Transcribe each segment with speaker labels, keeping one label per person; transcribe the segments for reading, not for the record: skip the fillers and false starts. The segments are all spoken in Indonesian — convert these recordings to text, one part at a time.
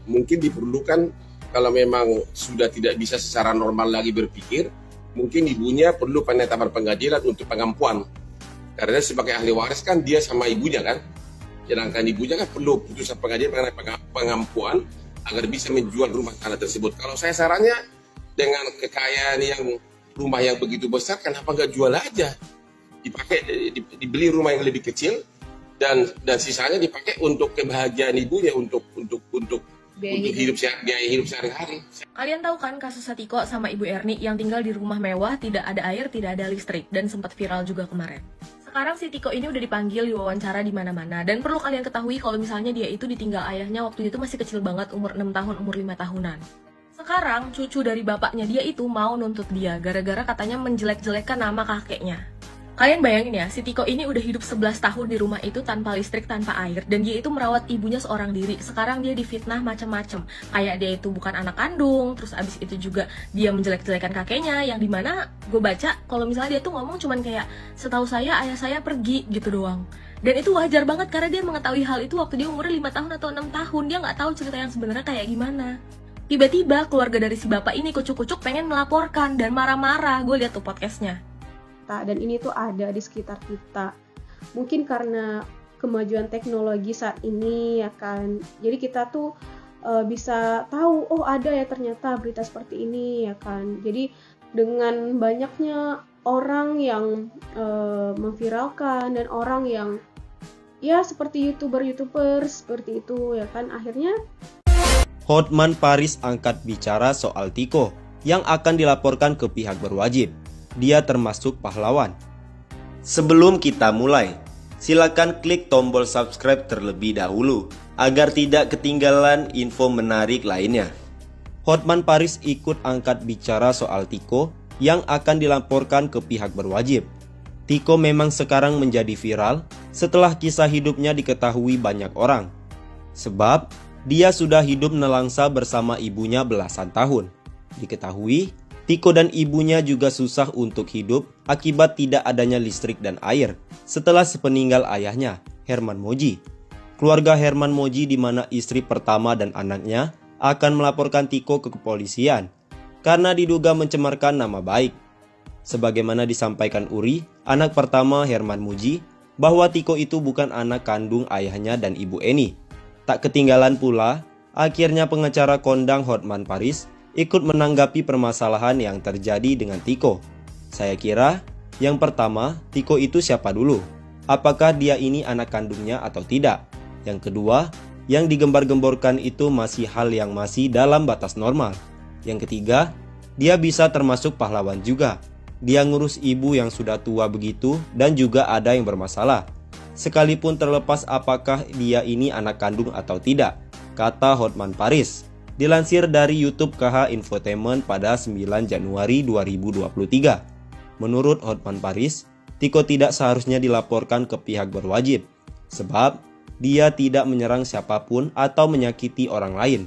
Speaker 1: Mungkin diperlukan kalau memang sudah tidak bisa secara normal lagi berpikir, mungkin ibunya perlu penetapan pengadilan untuk pengampuan. Karena sebagai ahli waris kan dia sama ibunya kan. Sedangkan ibunya kan perlu putusan pengadilan mengenai pengampuan agar bisa menjual rumah tanah tersebut. Kalau saya sarannya dengan kekayaan yang rumah yang begitu besar, kenapa nggak jual aja? Dipakai, dibeli rumah yang lebih kecil dan sisanya dipakai untuk kebahagiaan ibunya, untuk biaya hidup sehari-hari.
Speaker 2: Kalian tahu kan kasus Satiko sama Ibu Erni yang tinggal di rumah mewah, tidak ada air, tidak ada listrik, dan sempat viral juga kemarin. Sekarang si Tiko ini udah dipanggil, diwawancara di mana-mana, dan perlu kalian ketahui kalau misalnya dia itu ditinggal ayahnya waktu itu masih kecil banget, umur 6 tahun, umur 5 tahunan. Sekarang cucu dari bapaknya dia itu mau nuntut dia gara-gara katanya menjelek-jelekan nama kakeknya. Kalian bayangin ya, si Tiko ini udah hidup 11 tahun di rumah itu tanpa listrik, tanpa air, dan dia itu merawat ibunya seorang diri. Sekarang dia difitnah macam-macam, kayak dia itu bukan anak kandung, terus abis itu juga dia menjelek-jelekan kakeknya, yang dimana gue baca kalau misalnya dia tuh ngomong cuman kayak, setahu saya ayah saya pergi gitu doang. Dan itu wajar banget karena dia mengetahui hal itu waktu dia umurnya 5 tahun atau 6 tahun, dia nggak tahu cerita yang sebenarnya kayak gimana. Tiba-tiba keluarga dari si bapak ini kucuk-kucuk pengen melaporkan dan marah-marah. Gue lihat tuh podcastnya.
Speaker 3: Dan ini tuh ada di sekitar kita. Mungkin karena kemajuan teknologi saat ini ya kan. Jadi kita tuh bisa tahu, oh ada ya ternyata berita seperti ini ya kan. Jadi dengan banyaknya orang yang memviralkan dan orang yang ya seperti youtuber seperti itu ya kan, akhirnya
Speaker 4: Hotman Paris angkat bicara soal Tiko yang akan dilaporkan ke pihak berwajib. Dia termasuk pahlawan. Sebelum kita mulai, silakan klik tombol subscribe terlebih dahulu agar tidak ketinggalan info menarik lainnya. Hotman Paris ikut angkat bicara soal Tiko yang akan dilaporkan ke pihak berwajib. Tiko memang sekarang menjadi viral setelah kisah hidupnya diketahui banyak orang. Sebab dia sudah hidup nelangsa bersama ibunya belasan tahun. Diketahui, Tiko dan ibunya juga susah untuk hidup akibat tidak adanya listrik dan air setelah sepeninggal ayahnya, Herman Moji. Keluarga Herman Moji di mana istri pertama dan anaknya akan melaporkan Tiko ke kepolisian karena diduga mencemarkan nama baik. Sebagaimana disampaikan Uri, anak pertama Herman Moji, bahwa Tiko itu bukan anak kandung ayahnya dan ibu Eni. Tak ketinggalan pula, akhirnya pengacara kondang Hotman Paris ikut menanggapi permasalahan yang terjadi dengan Tiko. Saya kira, yang pertama, Tiko itu siapa dulu? Apakah dia ini anak kandungnya atau tidak? Yang kedua, yang digembar-gemborkan itu masih hal yang masih dalam batas normal. Yang ketiga, dia bisa termasuk pahlawan juga. Dia ngurus ibu yang sudah tua begitu dan juga ada yang bermasalah. Sekalipun terlepas apakah dia ini anak kandung atau tidak, kata Hotman Paris. Dilansir dari YouTube KH Infotainment pada 9 Januari 2023. Menurut Hotman Paris, Tiko tidak seharusnya dilaporkan ke pihak berwajib, sebab dia tidak menyerang siapapun atau menyakiti orang lain.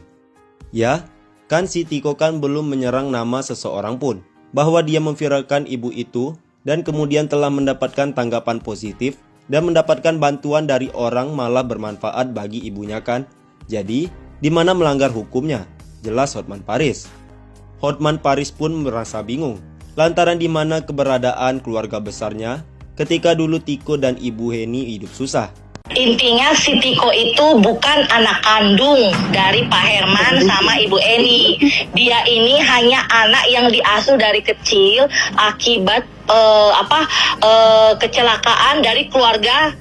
Speaker 4: Ya, kan si Tiko kan belum menyerang nama seseorang pun, bahwa dia memviralkan ibu itu dan kemudian telah mendapatkan tanggapan positif dan mendapatkan bantuan dari orang malah bermanfaat bagi ibunya kan. Jadi, di mana melanggar hukumnya? Jelas Hotman Paris. Hotman Paris pun merasa bingung, lantaran di mana keberadaan keluarga besarnya ketika dulu Tiko dan Ibu Heni hidup susah.
Speaker 5: Intinya si Tiko itu bukan anak kandung dari Pak Herman sama Ibu Eni. Dia ini hanya anak yang diasuh dari kecil akibat kecelakaan dari keluarga